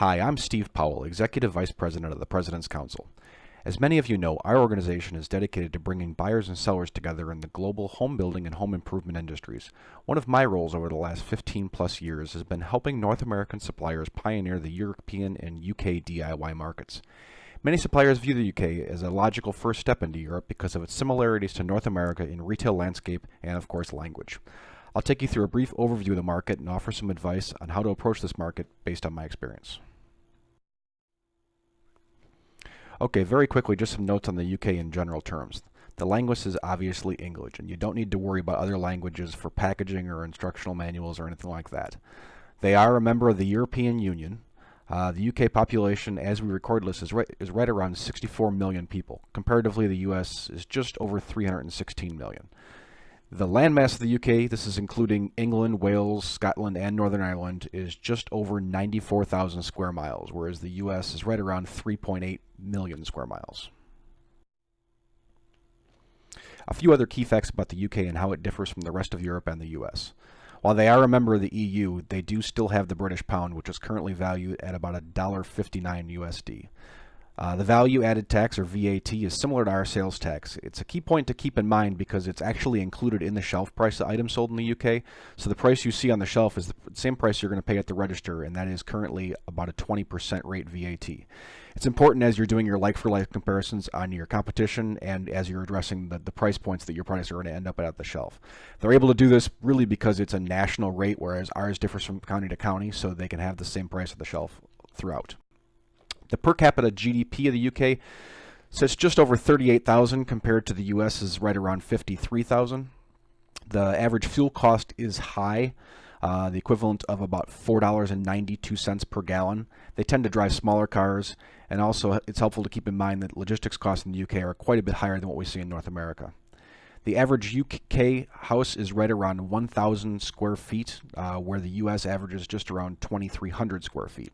Hi, I'm Steve Powell, Executive Vice President of the President's Council. As many of you know, our organization is dedicated to bringing buyers and sellers together in the global home building and home improvement industries. One of my roles over the last 15 plus years has been helping North American suppliers pioneer the European and UK DIY markets. Many suppliers view the UK as a logical first step into Europe because of its similarities to North America in retail landscape and, of course, language. I'll take you through a brief overview of the market and offer some advice on how to approach this market based on my experience. Okay, very quickly, just some notes on the UK in general terms. The language is obviously English, and you don't need to worry about other languages for packaging or instructional manuals or anything like that. They are a member of the European Union. The UK population, as we record this, is right around 64 million people. Comparatively, the US is just over 316 million. The landmass of the UK, this is including England, Wales, Scotland, and Northern Ireland, is just over 94,000 square miles, whereas the US is right around 3.8 million square miles. A few other key facts about the UK and how it differs from the rest of Europe and the US. While they are a member of the EU, they do still have the British pound, which is currently valued at about $1.59 USD. The value added tax, or VAT, is similar to our sales tax. It's a key point to keep in mind because it's actually included in the shelf price of items sold in the UK. So the price you see on the shelf is the same price you're going to pay at the register, and that is currently about a 20% rate VAT. It's important as you're doing your like-for-like comparisons on your competition and as you're addressing the price points that your products are going to end up at the shelf. They're able to do this really because it's a national rate, whereas ours differs from county to county, so they can have the same price at the shelf throughout. The per capita GDP of the UK sits just over 38,000 compared to the US is right around 53,000. The average fuel cost is high, the equivalent of about $4.92 per gallon. They tend to drive smaller cars, and also it's helpful to keep in mind that logistics costs in the UK are quite a bit higher than what we see in North America. The average UK house is right around 1,000 square feet, where the US averages just around 2,300 square feet.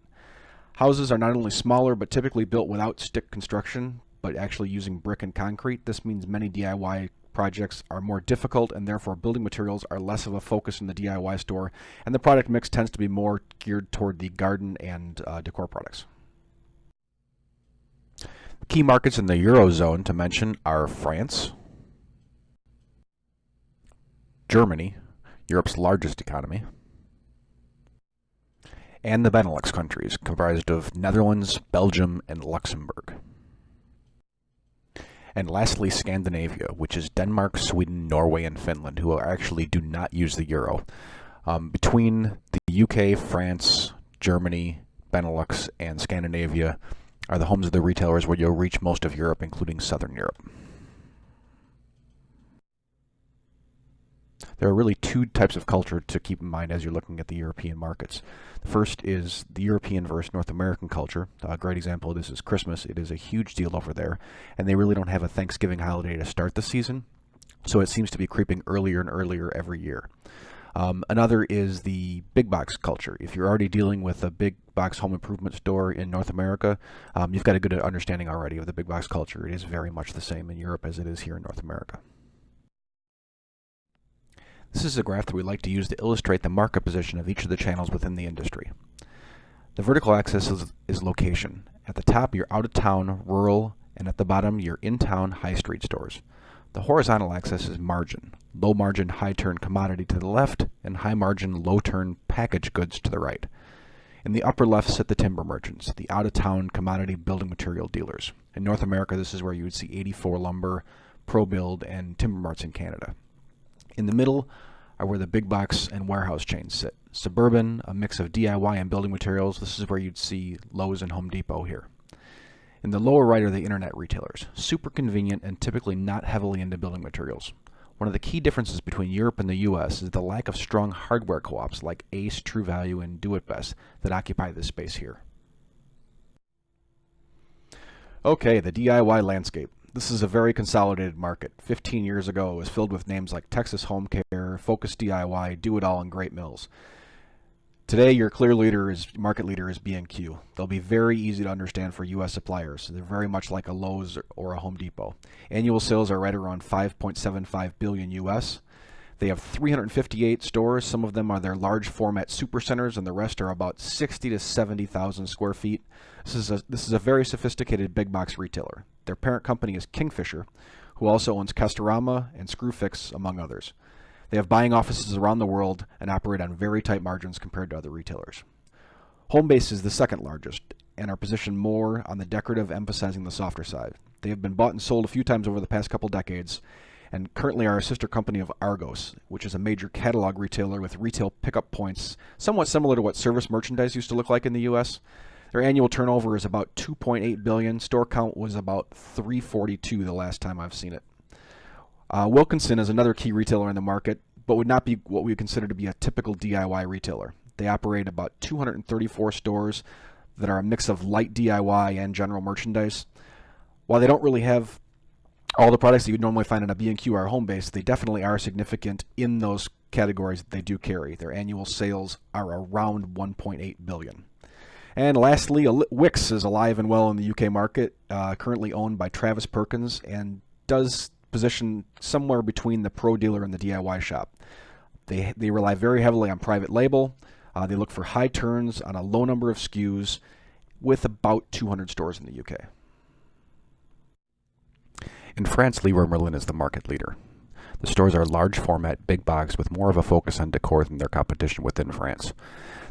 Houses are not only smaller, but typically built without stick construction, but actually using brick and concrete. This means many DIY projects are more difficult, and therefore building materials are less of a focus in the DIY store, and the product mix tends to be more geared toward the garden and decor products. Key markets in the Eurozone to mention are France, Germany, Europe's largest economy, and the Benelux countries, comprised of Netherlands, Belgium, and Luxembourg. And lastly, Scandinavia, which is Denmark, Sweden, Norway, and Finland, who actually do not use the euro. Between the UK, France, Germany, Benelux, and Scandinavia are the homes of the retailers where you'll reach most of Europe, including Southern Europe. There are really two types of culture to keep in mind as you're looking at the European markets. The first is the European versus North American culture. A great example of this is Christmas. It is a huge deal over there, and they really don't have a Thanksgiving holiday to start the season, so it seems to be creeping earlier and earlier every year. Another is the big box culture. If you're already dealing with a big box home improvement store in North America, you've got a good understanding already of the big box culture. It is very much the same in Europe as it is here in North America. This is a graph that we like to use to illustrate the market position of each of the channels within the industry. The vertical axis is location. At the top, your out-of-town, rural, and at the bottom, your in-town, high street stores. The horizontal axis is margin. Low margin, high turn commodity to the left, and high margin, low turn packaged goods to the right. In the upper left sit the timber merchants, the out-of-town commodity building material dealers. In North America, this is where you would see 84 Lumber, ProBuild, and Timber Marts in Canada. In the middle are where the big box and warehouse chains sit. Suburban, a mix of DIY and building materials. This is where you'd see Lowe's and Home Depot here. In the lower right are the internet retailers, super convenient and typically not heavily into building materials. One of the key differences between Europe and the US is the lack of strong hardware co-ops like Ace, True Value, and Do It Best that occupy this space here. Okay, the DIY landscape. This is a very consolidated market. 15 years ago, it was filled with names like Texas Home Care, Focus DIY, Do It All, and Great Mills. Today, your clear market leader is B&Q. They'll be very easy to understand for U.S. suppliers. They're very much like a Lowe's or a Home Depot. Annual sales are right around $5.75 billion U.S. They have 358 stores. Some of them are their large format supercenters, and the rest are about 60 to 70,000 square feet. This is a very sophisticated big box retailer. Their parent company is Kingfisher, who also owns Castorama and Screwfix, among others. They have buying offices around the world and operate on very tight margins compared to other retailers. Homebase is the second largest and are positioned more on the decorative, emphasizing the softer side. They have been bought and sold a few times over the past couple decades and currently are a sister company of Argos, which is a major catalog retailer with retail pickup points somewhat similar to what Service Merchandise used to look like in the U.S. Their annual turnover is about $2.8 billion. Store count was about 342 the last time I've seen it. Wilkinson is another key retailer in the market, but would not be what we would consider to be a typical DIY retailer. They operate about 234 stores that are a mix of light DIY and general merchandise. While they don't really have all the products that you'd normally find in a B&Q or Homebase, they definitely are significant in those categories that they do carry. Their annual sales are around $1.8 billion. And lastly, Wickes is alive and well in the UK market, currently owned by Travis Perkins, and does position somewhere between the pro dealer and the DIY shop. They rely very heavily on private label. They look for high turns on a low number of SKUs with about 200 stores in the UK. In France, Leroy Merlin is the market leader. The stores are large format, big box with more of a focus on decor than their competition within France.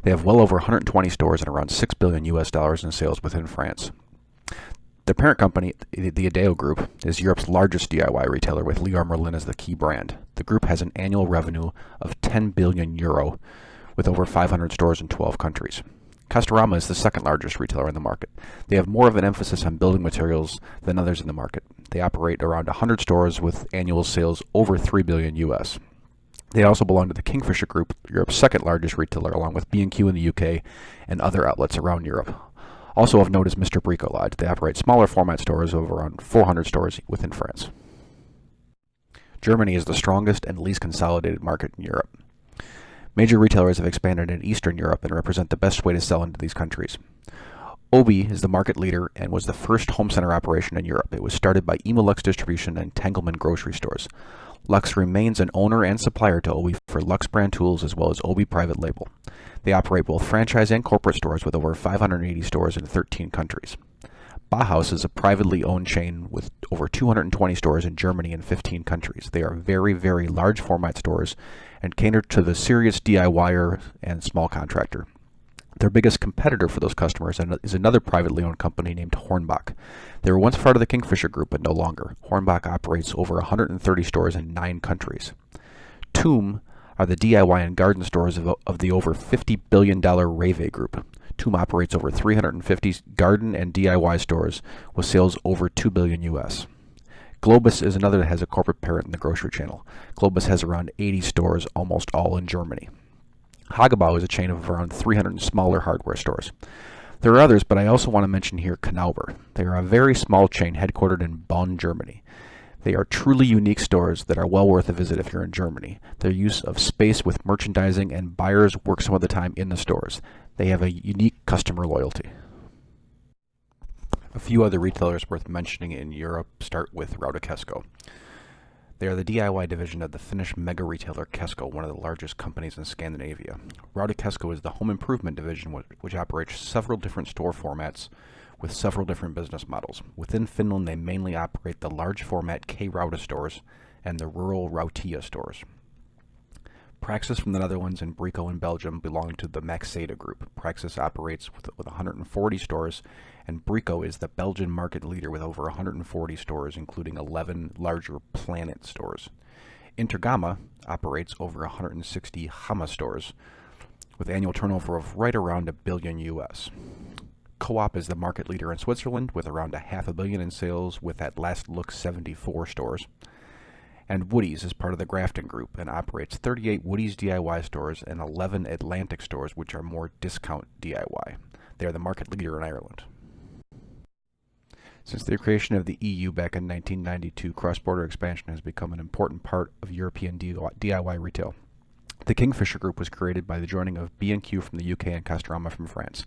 They have well over 120 stores and around $6 billion in sales within France. Their parent company, the Adeo Group, is Europe's largest DIY retailer with Leroy Merlin as the key brand. The group has an annual revenue of €10 billion with over 500 stores in 12 countries. Castorama is the second largest retailer in the market. They have more of an emphasis on building materials than others in the market. They operate around 100 stores with annual sales over $3 billion. They also belong to the Kingfisher Group, Europe's second largest retailer, along with B&Q in the UK and other outlets around Europe. Also of note is Mr. Bricolage. They operate smaller format stores of around 400 stores within France. Germany is the strongest and least consolidated market in Europe. Major retailers have expanded in Eastern Europe and represent the best way to sell into these countries. Obi is the market leader and was the first home center operation in Europe. It was started by Emilux Distribution and Tengelmann grocery stores. Lux remains an owner and supplier to Obi for Lux brand tools as well as Obi private label. They operate both franchise and corporate stores with over 580 stores in 13 countries. Bauhaus is a privately owned chain with over 220 stores in Germany and 15 countries. They are very, very large format stores and cater to the serious DIYer and small contractor. Their biggest competitor for those customers is another privately owned company named Hornbach. They were once part of the Kingfisher Group, but no longer. Hornbach operates over 130 stores in 9 countries. Toom are the DIY and garden stores of the over $50 billion Reve Group. Toom operates over 350 garden and DIY stores with sales over $2 billion. Globus is another that has a corporate parent in the grocery channel. Globus has around 80 stores, almost all in Germany. Hagebau is a chain of around 300 smaller hardware stores. There are others, but I also want to mention here Knauber. They are a very small chain headquartered in Bonn, Germany. They are truly unique stores that are well worth a visit if you're in Germany. Their use of space with merchandising and buyers work some of the time in the stores. They have a unique customer loyalty. A few other retailers worth mentioning in Europe start with Rautakesko. They are the DIY division of the Finnish mega retailer Kesko, one of the largest companies in Scandinavia. Rautakesko is the home improvement division which operates several different store formats with several different business models. Within Finland, they mainly operate the large format K-Rauta stores and the rural Rautia stores. Praxis from the Netherlands and Brico in Belgium belong to the Maxeda Group. Praxis operates with 140 stores, and Brico is the Belgian market leader with over 140 stores, including 11 larger Planet stores. Intergamma operates over 160 Hamma stores, with annual turnover of right around $1 billion. Coop is the market leader in Switzerland, with around $500 million in sales, with at last look 74 stores. And Woody's is part of the Grafton Group and operates 38 Woody's DIY stores and 11 Atlantic stores, which are more discount DIY. They are the market leader in Ireland. Since the creation of the EU back in 1992, cross-border expansion has become an important part of European DIY retail. The Kingfisher Group was created by the joining of B&Q from the UK and Castorama from France.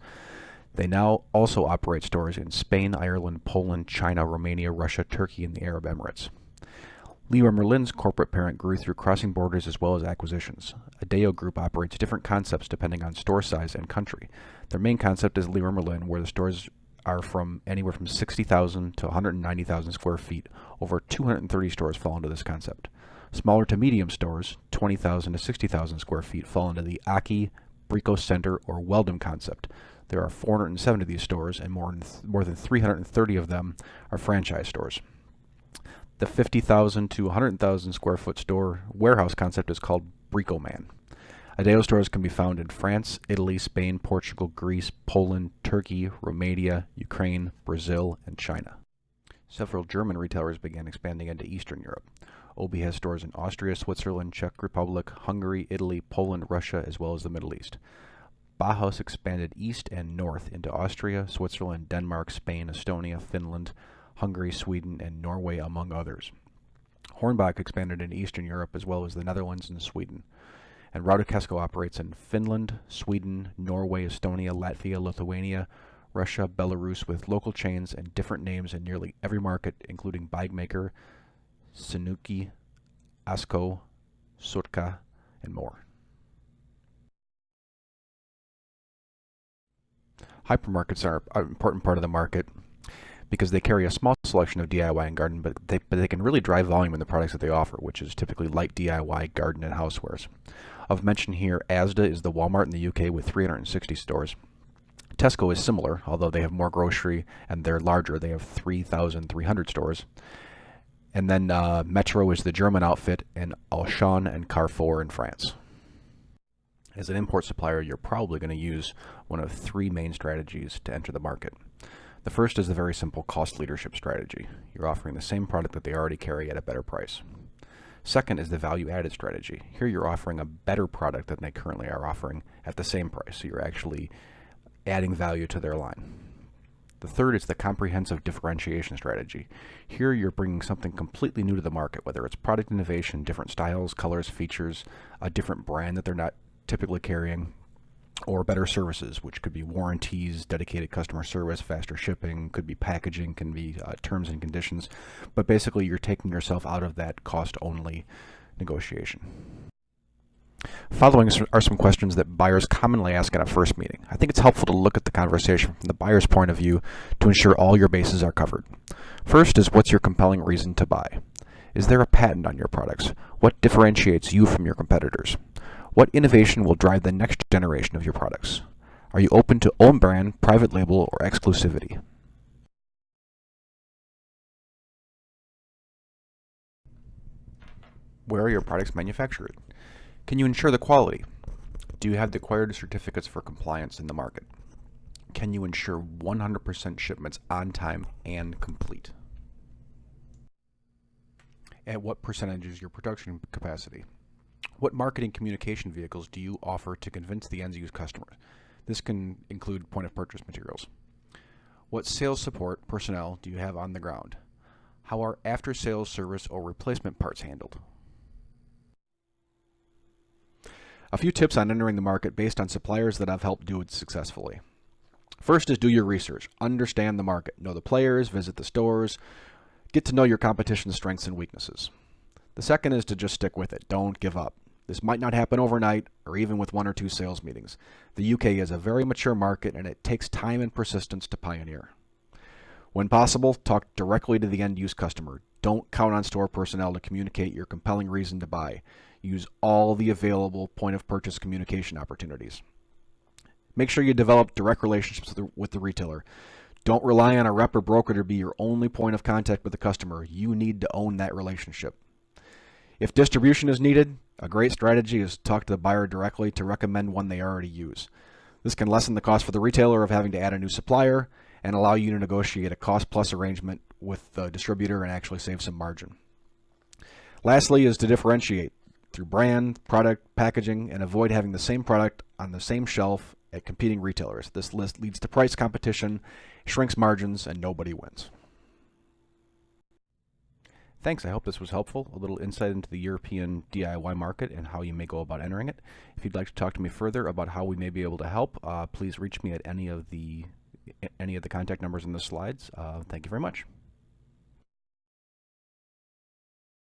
They now also operate stores in Spain, Ireland, Poland, China, Romania, Russia, Turkey, and the Arab Emirates. Leroy Merlin's corporate parent grew through crossing borders as well as acquisitions. Adeo Group operates different concepts depending on store size and country. Their main concept is Leroy Merlin, where the stores are from anywhere from 60,000 to 190,000 square feet. Over 230 stores fall into this concept. Smaller to medium stores, 20,000 to 60,000 square feet, fall into the Aki, Brico Center, or Weldon concept. There are 470 of these stores, and more than 330 of them are franchise stores. The 50,000 to 100,000 square foot store warehouse concept is called Bricoman. Adeo stores can be found in France, Italy, Spain, Portugal, Greece, Poland, Turkey, Romania, Ukraine, Brazil, and China. Several German retailers began expanding into Eastern Europe. Obi has stores in Austria, Switzerland, Czech Republic, Hungary, Italy, Poland, Russia, as well as the Middle East. Bauhaus expanded east and north into Austria, Switzerland, Denmark, Spain, Estonia, Finland, Hungary, Sweden, and Norway, among others. Hornbach expanded into Eastern Europe as well as the Netherlands and Sweden. And Raudekesco operates in Finland, Sweden, Norway, Estonia, Latvia, Lithuania, Russia, Belarus, with local chains and different names in nearly every market, including Bikemaker, Sanuki, Asko, Sutka, and more. Hypermarkets are an important part of the market because they carry a small selection of DIY and garden, but they can really drive volume in the products that they offer, which is typically light DIY, garden, and housewares. Of mention here, Asda is the Walmart in the UK with 360 stores. Tesco is similar, although they have more grocery and they're larger. They have 3,300 stores. And then Metro is the German outfit, and Auchan and Carrefour in France. As an import supplier, you're probably going to use one of three main strategies to enter the market. The first is the very simple cost leadership strategy. You're offering the same product that they already carry at a better price. Second is the value-added strategy. Here you're offering a better product than they currently are offering at the same price, so you're actually adding value to their line. The third is the comprehensive differentiation strategy. Here you're bringing something completely new to the market, whether it's product innovation, different styles, colors, features, a different brand that they're not typically carrying, or better services, which could be warranties, dedicated customer service, faster shipping, could be packaging, can be terms and conditions. But basically you're taking yourself out of that cost-only negotiation. Following are some questions that buyers commonly ask in a first meeting. I think it's helpful to look at the conversation from the buyer's point of view to ensure all your bases are covered. First is, what's your compelling reason to buy? Is there a patent on your products? What differentiates you from your competitors? What innovation will drive the next generation of your products? Are you open to own brand, private label, or exclusivity? Where are your products manufactured? Can you ensure the quality? Do you have the required certificates for compliance in the market? Can you ensure 100% shipments on time and complete? At what percentage is your production capacity? What marketing communication vehicles do you offer to convince the end-use customer? This can include point-of-purchase materials. What sales support personnel do you have on the ground? How are after-sales service or replacement parts handled? A few tips on entering the market based on suppliers that I've helped do it successfully. First is do your research. Understand the market. Know the players, visit the stores, get to know your competition's strengths and weaknesses. The second is to just stick with it. Don't give up. This might not happen overnight or even with 1 or 2 sales meetings. The UK is a very mature market and it takes time and persistence to pioneer. When possible, talk directly to the end-use customer. Don't count on store personnel to communicate your compelling reason to buy. Use all the available point-of-purchase communication opportunities. Make sure you develop direct relationships with the retailer. Don't rely on a rep or broker to be your only point of contact with the customer. You need to own that relationship. If distribution is needed, a great strategy is to talk to the buyer directly to recommend one they already use. This can lessen the cost for the retailer of having to add a new supplier and allow you to negotiate a cost-plus arrangement with the distributor and actually save some margin. Lastly is to differentiate through brand, product, packaging, and avoid having the same product on the same shelf at competing retailers. This list leads to price competition, shrinks margins, and nobody wins. Thanks, I hope this was helpful. A little insight into the European DIY market and how you may go about entering it. If you'd like to talk to me further about how we may be able to help, please reach me at any of the contact numbers in the slides. Thank you very much.